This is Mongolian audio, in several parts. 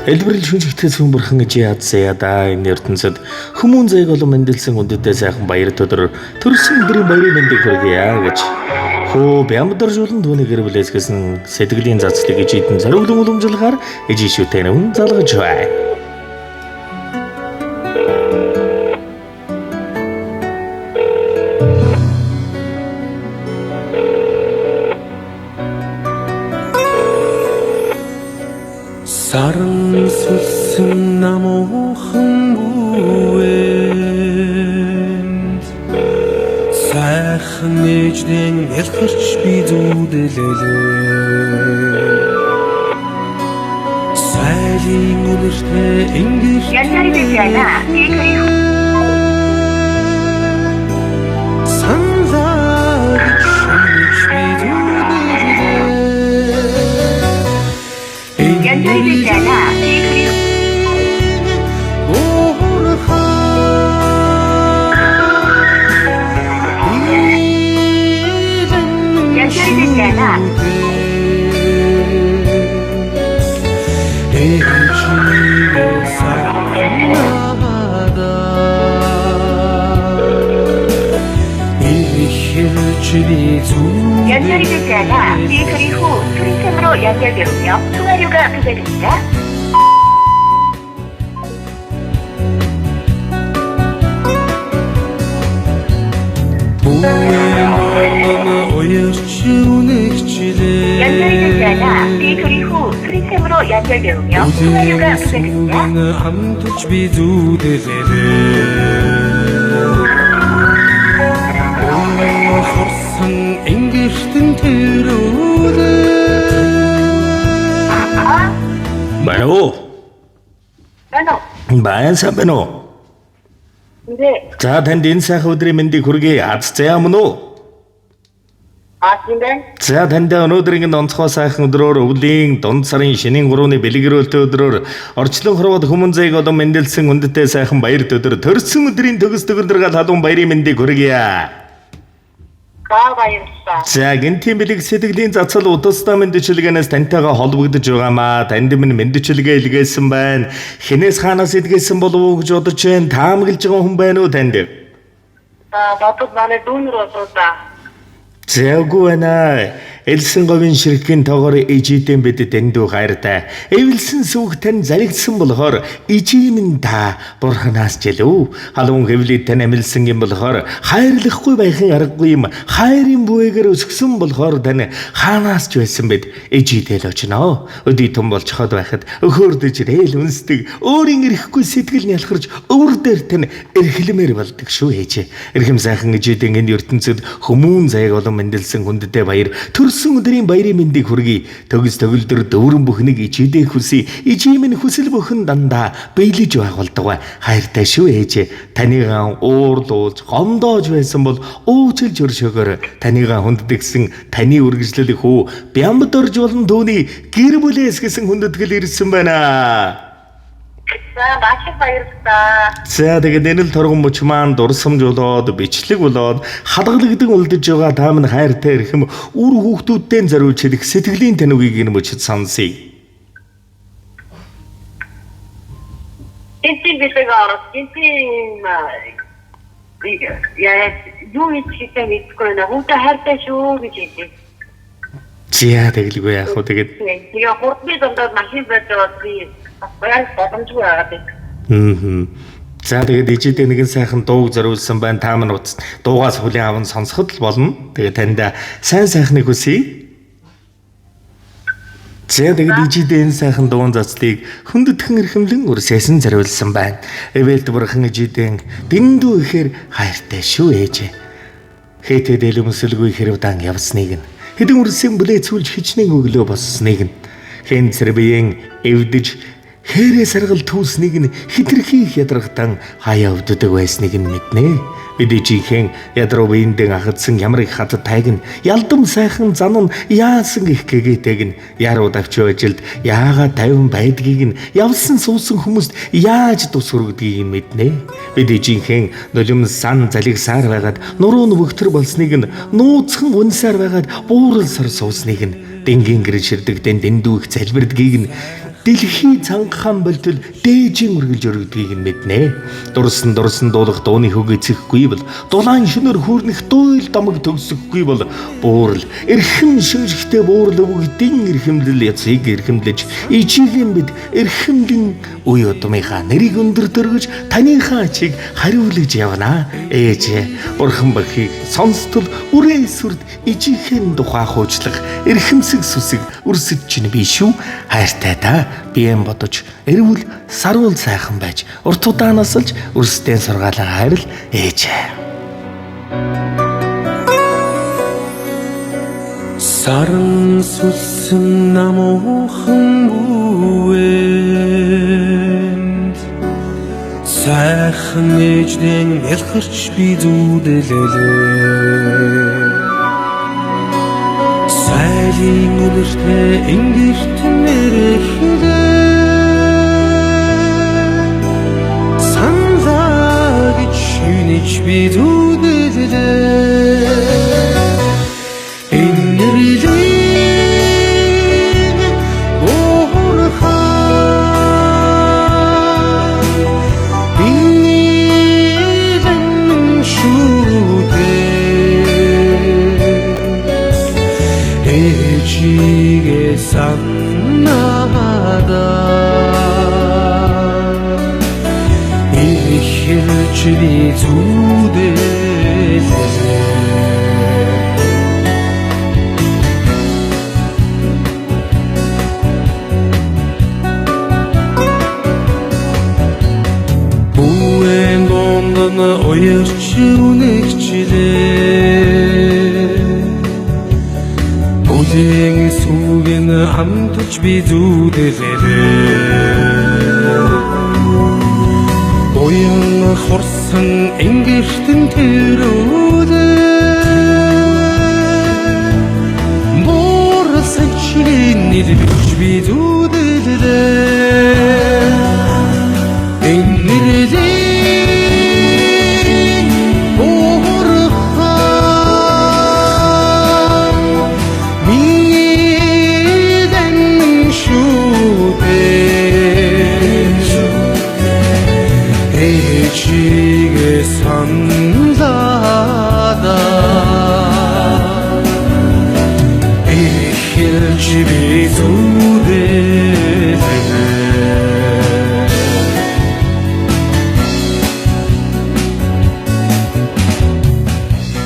Элбэрэл шүнжигтэй сүмбэрхэн ижи ядсаа да энэ ертөнцид хүмүүн зайг болон мэндэлсэн үндэтэй сайхан баяр төдөр төрсөн өдрийн баярын мэндийг хүргье гэж хөө бямдаржуулан түүний гэр бүлээсгэсэн сэтгэлийн цацлыг ижидэн зориглон уламжлахаар ижи шүтэн өн залгаж байна. Саран сүлсэн намуухан бүвэнд сайхан ээждэн ялгарч би зүуделэлээ сайлын үнэртэй ингэр янзари дэжана би кэрих санзаарч би зүуделэлээ янзари дэжана би кэрих янзари дэжана янза리 дэжана би 그리고 프리템으로 연결되며 통화료가 부과됩니다. янза리 дэжана би 그리고 프리템으로 연결되며 통화료가 부과됩니다. 함투ч би зүуделээ хорсон ингэртэн тэрүүлээ Бано. Бано. Баянса бано. 네. За танд энэ сайхан өдрийн мэндийг хүргэе. Аз заяа мөн үү? 아침에 За танд өнөөдрийн онцгой сайхан өдрөөр өвлийн дунд сарын шинийн 3-ны бэлгэрүүлэлт өдрөөр орчлон хорвоод хүмүүн зайг олон мэндэлсэн хүндтэй сайхан баяр өдөр төрсөн өдрийн төгс төгөлдрөг халуун баярын мэндийг хүргье. 가바이르사. За гинтийн бэлэг сэтгэлийн цацал удастай мэндчилгээнээс таньтайгаа холбогдож байгаамаа. Танд минь мэндчилгээ илгээсэн байна. Хинээс хаанаас илгээсэн болов уу гэж бодож байна. Таамаглаж байгаа хүн байна уу танд? 나도 나의 눈으로 쏟아. Зэвгүй байна. Элсэн говийн ширхгийн тоогоор ижидэн бид дэндүү хайртай. Эвэлсэн сүх тань заригдсан болохоор ижимэн та бурханаас жилүү. Халуун хэвлий тань амилсан юм болохоор хайрлахгүй байхын аргагүй юм. Хайрын бүэгээр өсгсөн болохоор тань хаанаас ч байсан бид ижидэл очноо. Өдий том болчиход байхад өхөөрдөж рээл үнсдэг. Өөрийн эрэхгүй сэтгэл нялхарж өвөр дээр тань эрхлэмээр болдог шүү ээжээ. Эрхэм сайхан ижидэн энэ ертөнцид хүмүүн зайг олон мэндэлсэн хүндтэй баяр төрсөн өдрийн баярын мэндийг хүргэе. Төгс төгөлдөр дөврөн бүхнийг ичидээ хүсье. Ижимэн хүсэл бүхэн дандаа биелэж байгуулдаг. Хайртай шүү ээжээ. Танийгаа уурлуулж гомдоож байсан бол уучлж өршөөгөр танийгаа хүнддэгсэн таны үргэлжлэл хүү бямд орж болон түүний гэр бүлээс гэсэн хүндэтгэл ирсэн байна. 자, 마치 바이르사. За тэгээд энэ л торгон мөч маань дурсамж болоод бичлэг болоод хадгалагдсан үлдэж байгаа та минь хайртай эрхэм үр хүүхдүүдтэй зориулж хэлэх сэтгэлийн танугийг энэ мөчд сонсъё. 인팅 비서가 알아. 인팅 야, 유미치 때문에 있거나 혼자 할때 쇼 비지. За тэгэлгүй яах вэ тэгээд 제가 호르비 정도 마신 버터지. баяр боломжгүй байгаа. За тэгээд ижидээ нэгэн сайхан дууг зориулсан байна. Та минь дуугаас хүлээн аван сонсоход л болно. Тэгээд танд сайн сайхныг хүсье. За тэгээд ижидээ энэ сайхан дуун зацлыг хүндэтгэн эрхэмлэн үрсээсэн зориулсан байна. Эвэлт бурхан ижидээ дэндүү ихээр хайртай шүү ээжээ. Хэтэ дэлэмсэлгүй хэрэг дан явсныг нь хэдэн үрсэн бүлээцүүлж хичнээн өглөө боссныг нь хэн цэрбийн эвдэж хэрэг саргал түүснийг нь хитрхийх ядрагтан хаяа өвддөг байсныг нь мэднэ. Бид ижийнхэн ядруу биендэн ахадсан ямар их хатад тайг нь ялдам сайхан зан нь яасан их гэгээтэйг нь яруу давч ажилд яагаад 50 байдгийг нь явсан суусан хүмүүст яаж тус хүргдгийг нь мэднэ. Бид ижийнхэн нулим сан залгисаар байгаад нуруу нөвөгтөр болсныг нь нууцхан үнсээр байгаад бууралсар суусныг нь дэнгийн гэр ширдэгдэн дэндүү их залбирдгийг нь дэлхий цангахан болтол дээжин үргэлж өргөдгийг нь мэднэ. Дурсан дуулах дууны хөг эцэхгүй бол дулаан шөнөөр хүүрнэх дуйл дамаг төгсөхгүй бол буурал эрхэм шинжтэй буурал өвгдийн эрхэмлэл яцыг эрхэмлэж ичигийн бид эрхэмлэн үе удмынхаа нэрийг өндөр дөргөж таныхаа ачийг хариулж явна. Ээжээ бурхан бахыг сонстол үрээ сүрд ичихэн тухай хуучлах эрхэмсэг сүсэг өрсөж чинь би шүү. Хайртай та биеэн бодож эрүүл саруул сайхан байж урт удаанаас л өрсдийн сургаалаа хайрл ээжээ. Саран сүлсэн намуухан бүвэнд сайхан ээждэн ялхарч би зүуделээ. Сайлын өнөртэй ингэрт нэрхлээ санлаа гэж шүнэж би зүуделээ. Саннада ихэрч би зүуделээ. Бүэн гондон уярч үнэгчлээ. Бүлээн сүгэн хамтж би зүуделээ. Буян хорсон ингэртэн тэрүүлээ. Буурсан чиглэн нэрвэж би зүуделээ. Энэрлээ санлада ихэрч би зүуделээ.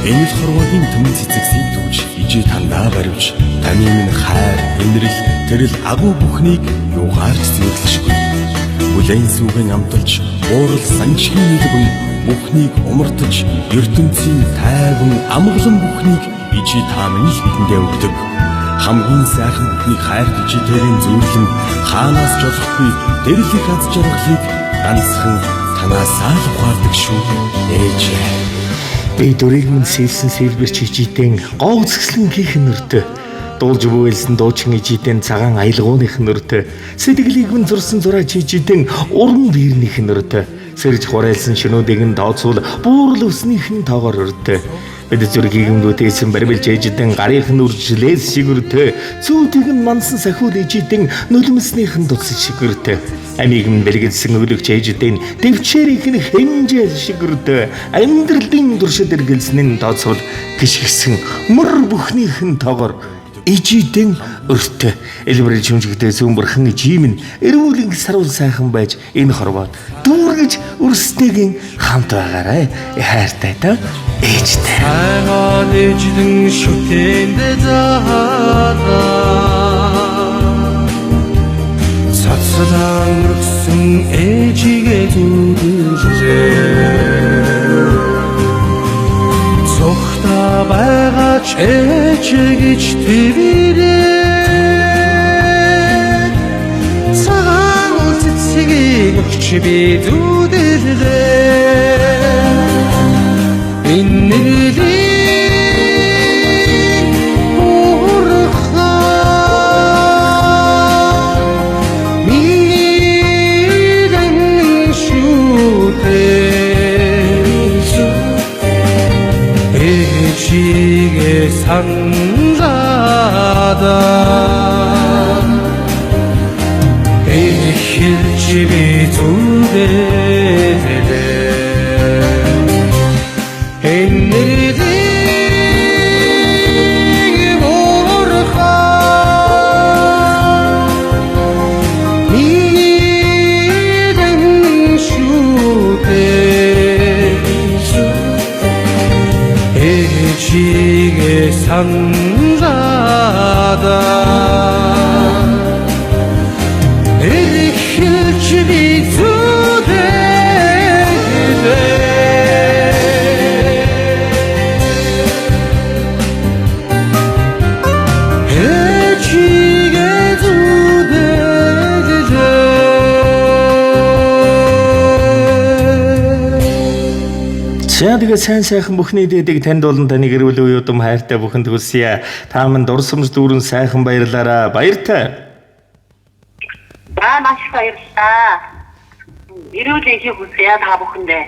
Энгэл хорвогийн төмөн цэцэгсийг түүж ижээ тандаа баривч таны минь хайр инрэл тэрэл агуу бүхнийг юугаарч зэвэрлэшгүй. Бүлээн сүгэн амталж буурал санчгийн нийлбэн бүхнийг умартаж ертөнцийн тайван амгалан бүхнийг ижээ та минь л бидэндээ өгдөг. Хамгийн сайхан бүхнийг хайрт ижээтэйгэн зөөрлөн хаанаас ч олохгүй дэрлэх аз жаргалыг ганцхан танаасаа л ухаардаг шүү ээжээ. Би дүрийг минь сэлсэн сэлбэрч ижитэн гоо үзэсгэлэн хийх нөртөө дуулж бүвэлсэн дуучин ижитэн цагаан аялгууных нөртөө сэтгэлийг минь зурсан зураач ижитэн уран биернийх нөртөө сэрж хураалсан шинүүдийг нь тооцвол буурал өснийх нь тоогоор өртөө бид зүрхийг мөтөөсөн баримлж ижитэн гарынх нь үржлээс шигүртөө цүүдийг нь мансан сахиуд ижитэн нулимснийх нь тулсан шигүртөө амийг нь бэлгэлсэн өлөгч ээждэн дэвчээрийнх нь хэмжээ шигүртөө амьдралын туршид эргэлсэн нь тооцвол гიშгсэн мөр бүхнийх нь тоогоор ижидэн өртөө элбэрэл шүмжигдээ сүмбэрхэн ижимэн эрүүлэн саруул сайхан байж энэ хорвоод дүүргэж өрснөгийн хамт байгаарай хайртай та ээжтэй. Сайхан ээждэн шүтээндээ заалаа цацлан өргсөн ээжигээ зүуделээ. Цогта байгаач ээжээ гэж тэрээ цагаан цэцгийг өгч би зүуделээ. Энэрлээ бурхан минь шүтээ ээжигээ санлада эхэлж би зүндээ энэрийг муурхай нэгэн шүтээ ээжигээ сандрада эхэлж би За тэгээ сайн сайхан бүхний дээдэг танд болон таны гэр бүл үе удам хайртай бүхэнд хүсье. Та манд дурсамж дүүрэн сайхан баярлаарай. Баяртай. Маш баярлалаа. Эрүүл эхийн хүсье та бүхэндээ.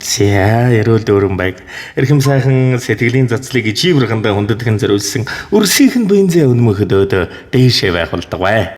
За эрүүл дүүрэн байг. Эрхэм сайхан сэтгэлийн цацлыг иживргандаа хүндэтгэн зориулсан өрсийнхэн буян зэ өнмөхөд дээшээ байх болдог бай.